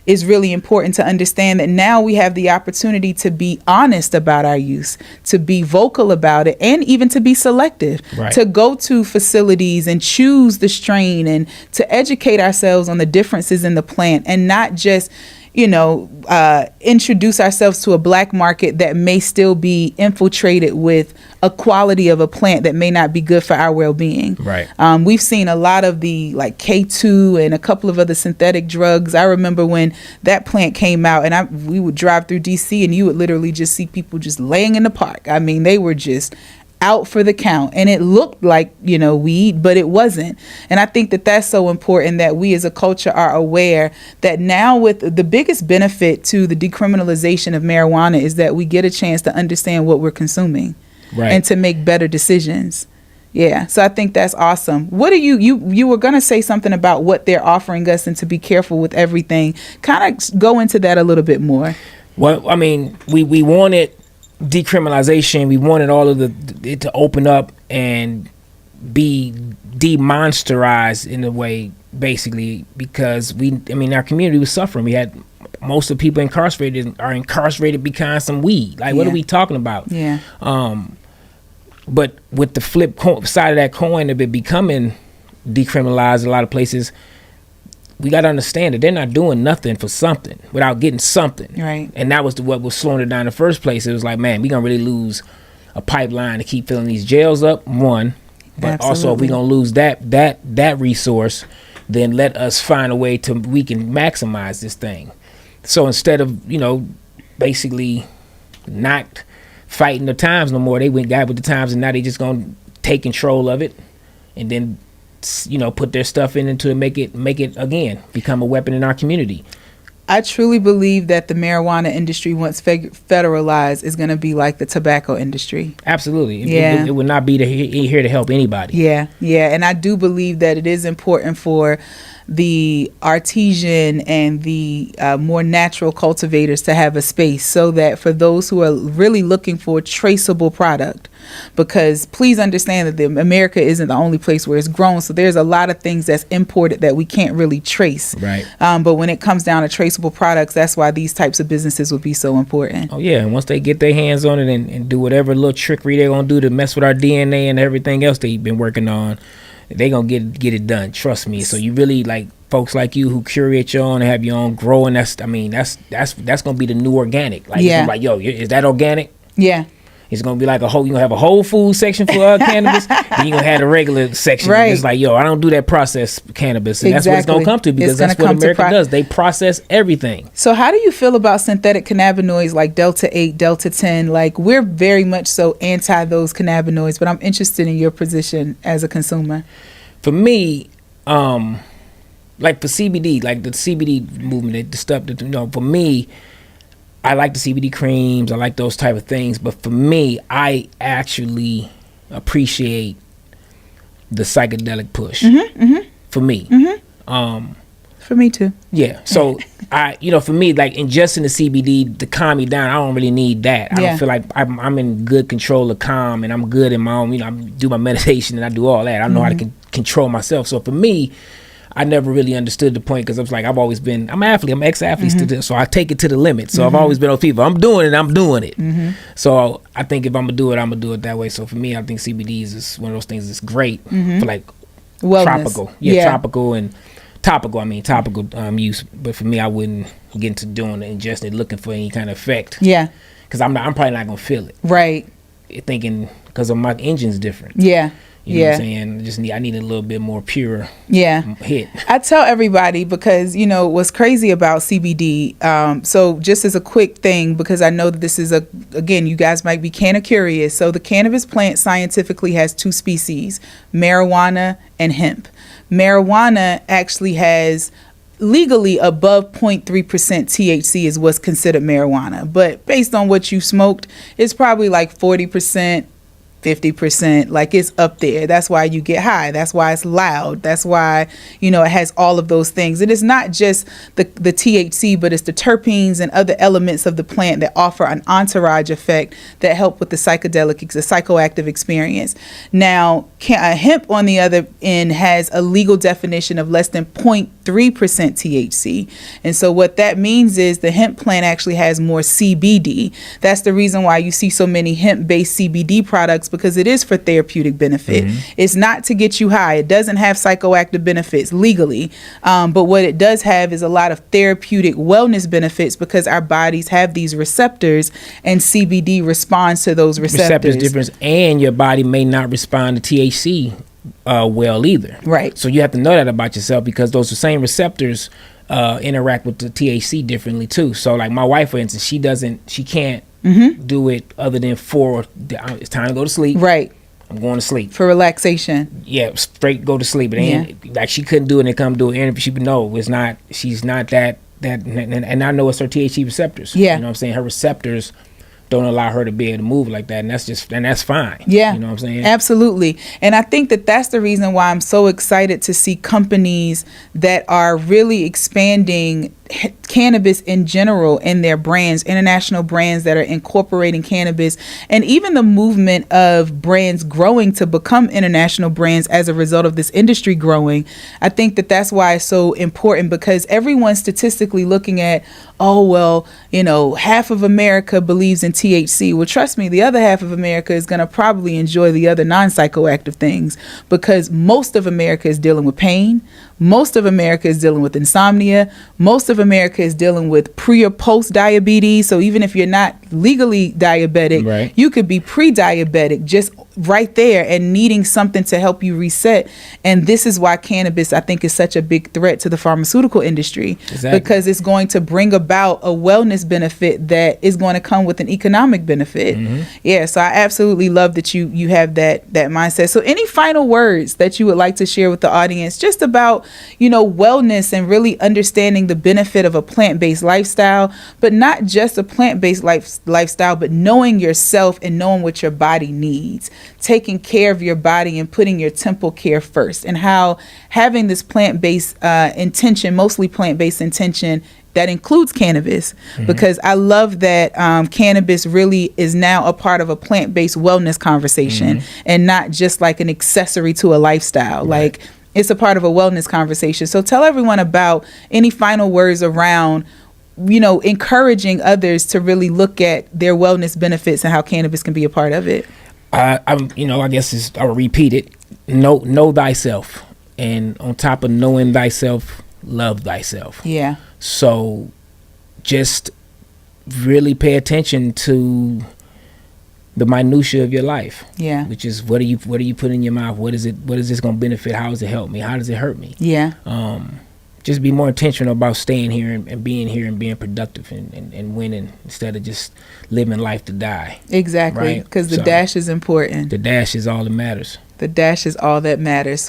is really important to understand that now we have the opportunity to be honest about our use, to be vocal about it, and even to be selective, Right. to go to facilities and choose the strain and to educate ourselves on the differences in the plant and not just introduce ourselves to a black market that may still be infiltrated with a quality of a plant that may not be good for our well-being. Right. We've seen a lot of the like K2 and a couple of other synthetic drugs. I remember when that plant came out and we would drive through DC and you would literally just see people just laying in the park. I mean, they were just out for the count, and it looked like weed, but it wasn't. And I think that that's so important that we as a culture are aware that now, with the biggest benefit to the decriminalization of marijuana is that we get a chance to understand what we're consuming, Right. and to make better decisions. Yeah, so I think that's awesome. What do you were going to say something about what they're offering us and to be careful with everything. Kind of go into that a little bit more. Well, I mean, we wanted decriminalization. We wanted all of it to open up and be demonsterized in a way, basically, because our community was suffering. We had most of the people are incarcerated behind some weed. Like, what are we talking about? Yeah. But with the flip side of that coin of it becoming decriminalized, a lot of places, we got to understand that they're not doing nothing for something without getting something. Right. And that was what was slowing it down in the first place. It was like, man, we're going to really lose a pipeline to keep filling these jails up, one. But also, if we're going to lose that resource, then let us find a way we can maximize this thing. So instead of, basically not fighting the times no more, they got with the times, and now they just going to take control of it and then put their stuff into make it again become a weapon in our community. I truly believe that the marijuana industry, once federalized, is going to be like the tobacco industry. Absolutely. Yeah. It would not be here to help anybody. Yeah, and I do believe that it is important for the artisan and the more natural cultivators to have a space, so that for those who are really looking for a traceable product, because please understand that America isn't the only place where it's grown, so there's a lot of things that's imported that we can't really trace. Right. But when it comes down to traceable products, that's why these types of businesses would be so important. Oh yeah, and once they get their hands on it and do whatever little trickery they're gonna do to mess with our DNA and everything else they've been working on, they gonna get it done. Trust me. So you really, like, folks like you who curate your own and have your own growing, that's gonna be the new organic. Like, Yeah. it's like, yo, is that organic? Yeah. It's gonna be like you're gonna have a whole food section for cannabis, and you're gonna have the regular section. Right. It's like, yo, I don't do that processed cannabis, and that's what it's Exactly. gonna come to, because It's gonna that's what come to America does. They process everything. So how do you feel about synthetic cannabinoids like Delta 8, Delta 10? Like, we're very much so anti those cannabinoids, but I'm interested in your position as a consumer. For me, like for CBD, like the CBD movement, the stuff that, for me, I like the CBD creams, I like those type of things, but for me, I actually appreciate the psychedelic push. For me. For me too. Yeah. So for me, like, ingesting the CBD to calm me down, I don't really need that. I don't feel like I'm in good control of calm, and I'm good in my own, I do my meditation and I do all that. I know how to control myself. So for me, I never really understood the point, because I was like, I'm an athlete, I'm ex-athlete, so I take it to the limit. So I've always been on people, I'm doing it. So I think if I'm gonna do it that way. So for me, I think CBD is one of those things that's great for like Wellness. tropical. Tropical and topical use. But for me, I wouldn't get into doing it, ingesting it, looking for any kind of effect. Yeah. Because I'm probably not gonna feel it. Right. Thinking, because my engine's different. Yeah. You know what I'm saying? I need a little bit more pure hit. I tell everybody, because what's crazy about CBD, so just as a quick thing, because I know that this is again, you guys might be kind of curious. So the cannabis plant scientifically has two species, marijuana and hemp. Marijuana actually has legally above 0.3% THC is what's considered marijuana, but based on what you smoked, it's probably like 40%, 50%. Like, it's up there. That's why you get high. That's why it's loud. That's why, you know, it has all of those things. It is not just the THC, but it's the terpenes and other elements of the plant that offer an entourage effect that help with the psychoactive experience. Now, hemp, on the other end, has a legal definition of less than 0.3% THC. And so what that means is the hemp plant actually has more CBD. That's the reason why you see so many hemp-based CBD products, because it is for therapeutic benefit. It's not to get you high. It doesn't have psychoactive benefits legally. But what it does have is a lot of therapeutic wellness benefits, because our bodies have these receptors, and CBD responds to those receptors. Difference, and your body may not respond to THC well either. Right. So you have to know that about yourself, because those same receptors interact with the THC differently too. So like my wife, for instance, she can't do it other than it's time to go to sleep. Right. I'm going to sleep. For relaxation. Yeah, straight go to sleep. It ain't like she couldn't do it and come do it. And she would know it's not. She's not that. And I know it's her THC receptors. Yeah. You know what I'm saying? Her receptors don't allow her to be able to move like that, and that's fine. Yeah, you know what I'm saying? Absolutely. And I think that that's the reason why I'm so excited to see companies that are really expanding cannabis in general in their brands, international brands that are incorporating cannabis, and even the movement of brands growing to become international brands as a result of this industry growing. I think that that's why it's so important, because everyone's statistically looking at, oh, well, you know, half of America believes in THC. Well, trust me, the other half of America is going to probably enjoy the other non-psychoactive things, because most of America is dealing with pain. Most of America is dealing with insomnia. Most of America is dealing with pre or post diabetes. So even if you're not legally diabetic, right, you could be pre-diabetic just right there and needing something to help you reset. And this is why cannabis, I think, is such a big threat to the pharmaceutical industry. Exactly. Because it's going to bring about a wellness benefit that is going to come with an economic benefit. Yeah, so I absolutely love that you have that mindset. So any final words that you would like to share with the audience just about, you know, wellness and really understanding the benefit of a plant-based lifestyle, but not just a plant-based lifestyle, but knowing yourself and knowing what your body needs, taking care of your body and putting your temple care first, and how having this plant-based intention, mostly plant-based intention, that includes cannabis, because I love that cannabis really is now a part of a plant-based wellness conversation, and not just like an accessory to a lifestyle. Right. Like, it's a part of a wellness conversation. So tell everyone about any final words around, you know, encouraging others to really look at their wellness benefits and how cannabis can be a part of it. I guess I'll repeat it. Know thyself, and on top of knowing thyself, love thyself. Yeah. So just really pay attention to the minutia of your life. Yeah. Which is, what do you put in your mouth? What is this going to benefit? How does it help me? How does it hurt me? Yeah. Just be more intentional about staying here and being here and being productive and winning, instead of just living life to die. Exactly. Because the dash is important. The dash is all that matters. The dash is all that matters.